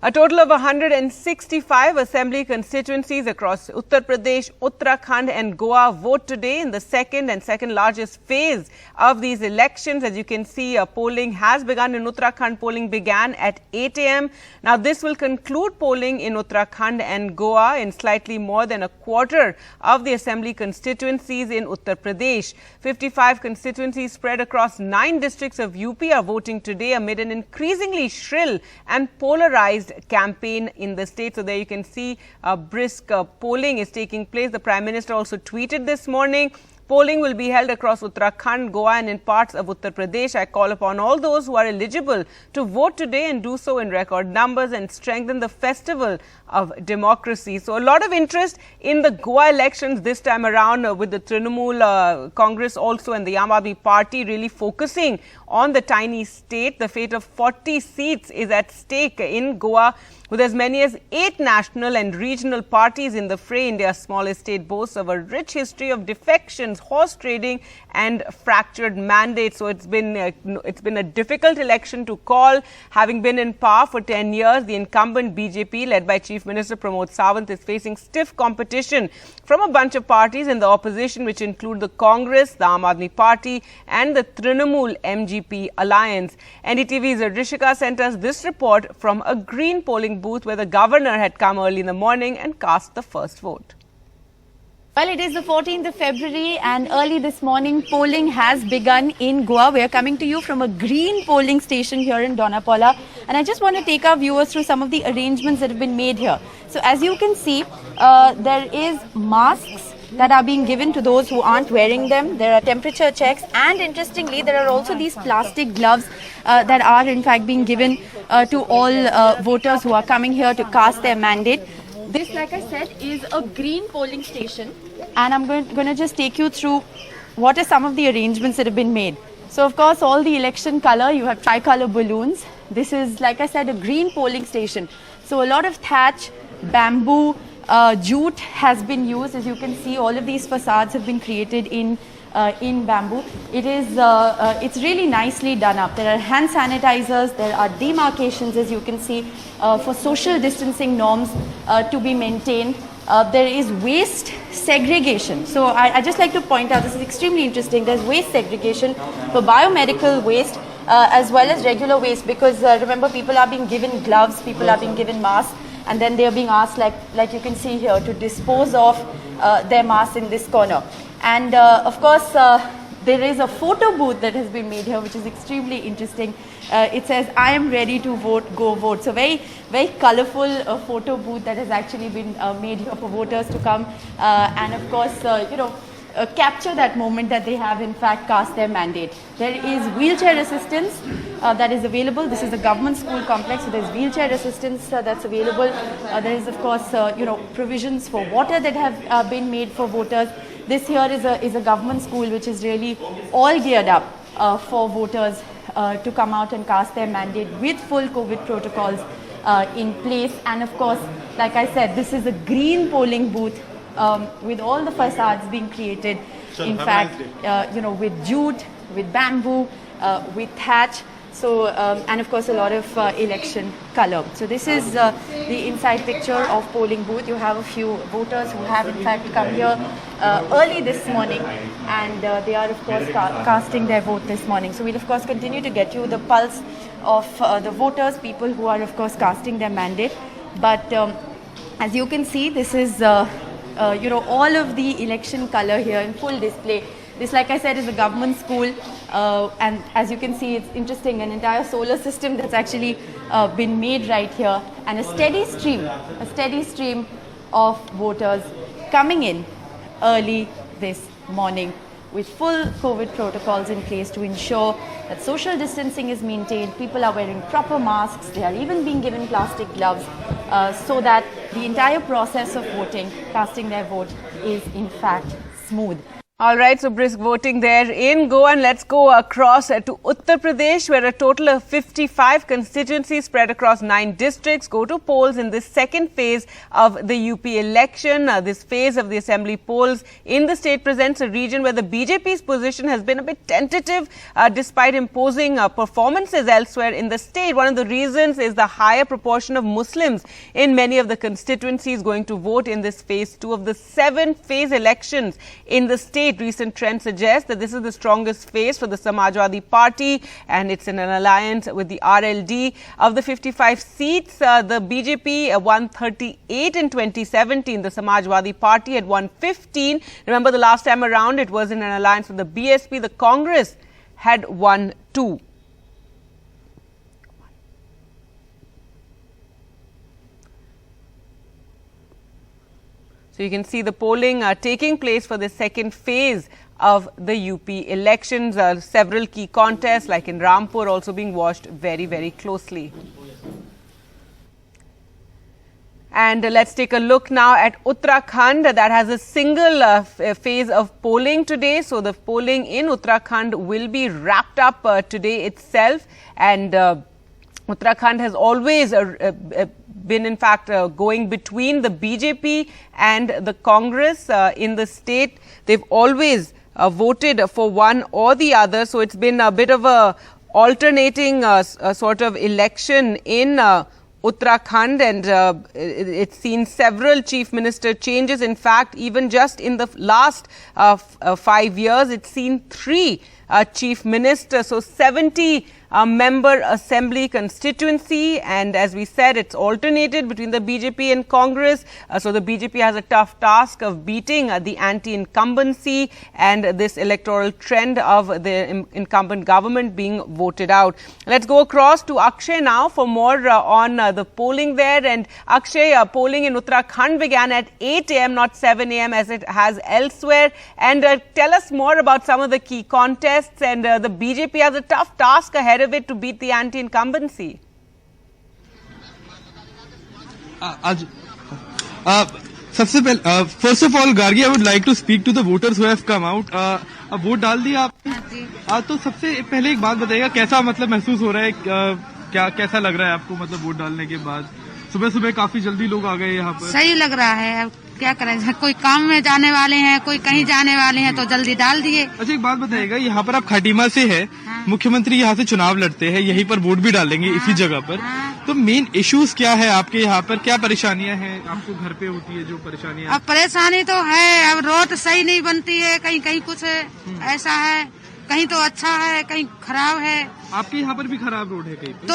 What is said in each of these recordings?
A total of 165 assembly constituencies across Uttar Pradesh, Uttarakhand and Goa vote today in the second largest phase of these elections. As you can see, polling has begun in Uttarakhand. Polling began at 8 a.m. Now, this will conclude polling in Uttarakhand and Goa in slightly more than a quarter of the assembly constituencies in Uttar Pradesh. 55 constituencies spread across 9 districts of UP are voting today amid an increasingly shrill and polarized campaign in the state. So there you can see brisk polling is taking place. The Prime Minister also tweeted this morning. Polling will be held across Uttarakhand, Goa and in parts of Uttar Pradesh. I call upon all those who are eligible to vote today and do so in record numbers and strengthen the festival of democracy. So a lot of interest in the Goa elections this time around with the Trinamool Congress also and the Aam Aadmi Party really focusing on the tiny state. The fate of 40 seats is at stake in Goa, with as many as 8 national and regional parties in the fray. India's smallest state boasts of a rich history of defections, horse trading and fractured mandates. So it's been a difficult election to call. Having been in power for 10 years, the incumbent BJP, led by Chief Minister Pramod Sawant, is facing stiff competition from a bunch of parties in the opposition, which include the Congress, the Aam Aadmi Party and the Trinamool MGP alliance. NDTV's Rishika sent us this report from a green polling booth where the governor had come early in the morning and cast the first vote. Well, it is the 14th of February and early this morning polling has begun in Goa. We are coming to you from a green polling station here in Donapaula, and I just want to take our viewers through some of the arrangements that have been made here. So as you can see, there is masks that are being given to those who aren't wearing them. There are temperature checks, and interestingly there are also these plastic gloves that are in fact being given to all voters who are coming here to cast their mandate. This, like I said, is a green polling station, and I'm going to just take you through what are some of the arrangements that have been made. So of course, all the election color, you have tricolor balloons. This is, like I said, a green polling station. So a lot of thatch, bamboo, jute has been used. As you can see, all of these facades have been created in bamboo. It's really nicely done up. There are hand sanitizers, there are demarcations, as you can see, for social distancing norms to be maintained. There is waste segregation. So I just like to point out, this is extremely interesting. There's waste segregation for biomedical waste as well as regular waste, because remember, people are being given gloves, people are being given masks, and then they are being asked, like you can see here, to dispose of their masks in this corner. And of course, there is a photo booth that has been made here, which is extremely interesting. It says, "I am ready to vote, go vote." So very, very colorful photo booth that has actually been made here for voters to come and of course, capture that moment that they have in fact cast their mandate. There is wheelchair assistance that is available. This is a government school complex, so there's wheelchair assistance that's available. There is of course, provisions for water that have been made for voters. This here is a government school which is really all geared up for voters to come out and cast their mandate with full COVID protocols in place. And of course, like I said, this is a green polling booth with all the facades being created, in fact, with jute, with bamboo, with thatch. So, and of course, a lot of election color. So this is the inside picture of polling booth. You have a few voters who have in fact come here early this morning, and they are of course casting their vote this morning. So we'll of course continue to get you the pulse of the voters, people who are of course casting their mandate. But as you can see, this is all of the election color here in full display. This, like I said, is a government school, and as you can see, it's interesting, an entire solar system that's actually been made right here, and a steady stream of voters coming in early this morning with full COVID protocols in place to ensure that social distancing is maintained. People are wearing proper masks. They are even being given plastic gloves so that the entire process of voting, casting their vote, is in fact smooth. All right, so brisk voting there in Goa, and let's go across to Uttar Pradesh, where a total of 55 constituencies spread across 9 districts go to polls in this second phase of the UP election. This phase of the assembly polls in the state presents a region where the BJP's position has been a bit tentative despite imposing performances elsewhere in the state. One of the reasons is the higher proportion of Muslims in many of the constituencies going to vote in this phase 2 of the 7-phase elections in the state. Recent trends suggest that this is the strongest phase for the Samajwadi party, and it's in an alliance with the RLD. Of the 55 seats, the BJP won 38 in 2017. The Samajwadi party had won 15. Remember, the last time around it was in an alliance with the BSP. The Congress had won 2. So you can see the polling taking place for the second phase of the UP elections. Several key contests like in Rampur also being watched very, very closely. And let's take a look now at Uttarakhand. That has a single phase of polling today. So the polling in Uttarakhand will be wrapped up today itself. And Uttarakhand has always been, in fact, going between the BJP and the Congress in the state. They've always voted for one or the other. So it's been a bit of a alternating sort of election in Uttarakhand, and it's seen several chief minister changes. In fact, even just in the last 5 years, it's seen 3 chief ministers. So 70 member assembly constituency, and as we said, it's alternated between the BJP and Congress. So the BJP has a tough task of beating the anti-incumbency and this electoral trend of the incumbent government being voted out. Let's go across to Akshay now for more on the polling there. And Akshay, polling in Uttarakhand began at 8 a.m. not 7 a.m. as it has elsewhere. And tell us more about some of the key contests. And the BJP has a tough task ahead of it to beat the anti-incumbency. सबसे पहले first of all Gargi, I would like to speak to the voters who have come out. अब vote डाल दिया आपने? तो सबसे पहले एक बात बताइएगा, कैसा मतलब महसूस हो रहा है, क्या कैसा लग रहा है आपको, मतलब वोट डालने के बाद? सुबह सुबह काफी जल्दी लोग आ गए यहाँ पर. सही लग रहा है. अब क्या करें, कोई काम में जाने वाले हैं, कोई कहीं जाने वाले हैं, तो जल्दी डाल दिए. अच्छा, एक बात बताइएगा, यहाँ पर आप खाटीमा से है, हाँ. मुख्यमंत्री यहाँ से चुनाव लड़ते हैं, यहीं पर वोट भी डालेंगे, हाँ. इसी जगह पर, हाँ. तो मेन इश्यूज क्या है आपके यहाँ पर, क्या परेशानियां हैं आपको घर पे होती है जो परेशानियां? अब परेशानी तो है, अब रोड सही नहीं बनती है, कहीं कहीं कुछ ऐसा है, कहीं तो अच्छा है, कहीं खराब है. आपके यहाँ पर भी खराब रोड है कहीं पे? तो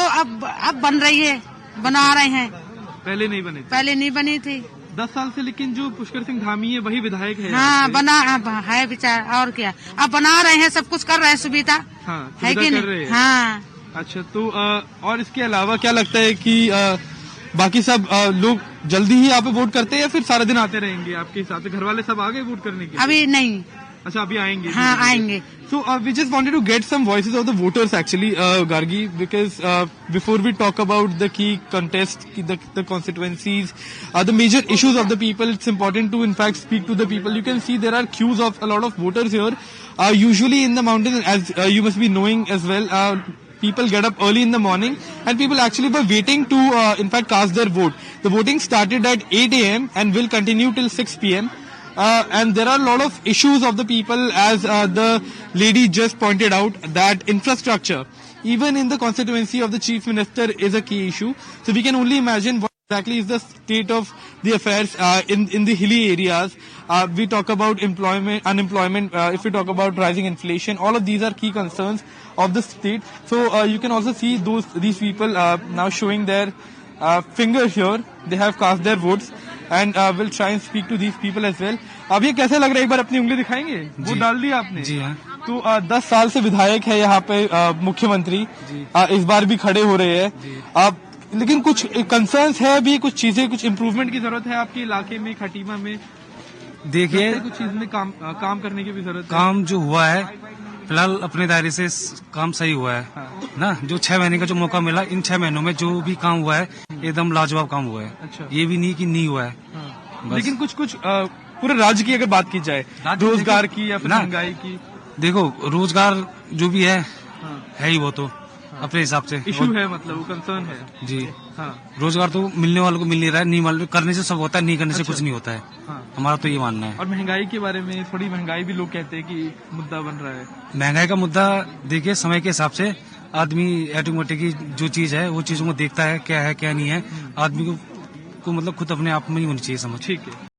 अब बन रही है, बना रहे हैं. पहले नहीं बनी थी? पहले नहीं बनी थी 10 साल से. लेकिन जो पुष्कर सिंह धामी है वही विधायक है. हाँ, बना है विचार, और क्या, अब बना रहे हैं, सब कुछ कर रहे हैं, सुविधा, हाँ, है कि नहीं? हाँ. अच्छा, तो और इसके अलावा क्या लगता है कि बाकी सब लोग जल्दी ही यहाँ पे वोट करते हैं या फिर सारा दिन आते रहेंगे आपके हिसाब से? घर वाले सब आ गए वोट करने के? अभी नहीं. अच्छा, अभी आएंगे? हाँ, आएंगे. So we just wanted to get some voices of the voters actually, Gargi, because before we talk about the key contest, the constituencies, the major issues of the people, it's important to in fact speak to the people. You can see there are queues of a lot of voters here. Usually in the mountains, as you must be knowing as well, people get up early in the morning and people actually were waiting to in fact cast their vote. The voting started at 8 a.m. and will continue till 6 p.m. And there are a lot of issues of the people, as the lady just pointed out, that infrastructure, even in the constituency of the chief minister, is a key issue. So we can only imagine what exactly is the state of the affairs in the hilly areas. We talk about unemployment, if we talk about rising inflation, all of these are key concerns of the state. So you can also see these people now showing their finger here. They have cast their votes. And we'll try and speak to these people as well. अब ये कैसा लग रहा है, एक बार अपनी उंगली दिखाएंगे? वोट डाल दिया आपने? जी हाँ. तो 10 साल से विधायक है यहाँ पे मुख्यमंत्री, इस बार भी खड़े हो रहे हैं. लेकिन कुछ कंसर्न्स है भी, कुछ चीजें, कुछ इम्प्रूवमेंट की जरूरत है आपके इलाके में, खटीमा में? देखिए, कुछ चीज में काम करने की भी जरूरत है. काम जो हुआ है फिलहाल अपने दायरे से काम सही हुआ है, हाँ. ना, जो 6 महीने का जो मौका मिला, इन 6 महीनों में जो भी काम हुआ है एकदम लाजवाब काम हुआ है. अच्छा. ये भी नहीं कि नहीं हुआ है. हाँ. लेकिन कुछ पूरे राज्य की अगर बात की जाए, रोजगार की या फिर ना, महंगाई की? देखो रोजगार जो भी है हाँ। है ही वो तो अपने हिसाब से इशू है, मतलब वो कंसर्न है जी। हाँ। रोजगार तो मिलने वालों को मिल नहीं रहा है, नहीं मालूम करने से सब होता है, नहीं करने से अच्छा। कुछ नहीं होता है। हाँ। हमारा तो ये मानना है। और महंगाई के बारे में, थोड़ी महंगाई भी लोग कहते हैं कि मुद्दा बन रहा है। महंगाई का मुद्दा देखिए समय के हिसाब से आदमी ऑटोमेटिक की जो चीज है वो चीजों को देखता है क्या नहीं है। आदमी को मतलब खुद अपने आप में ही होनी चाहिए समझ। ठीक है।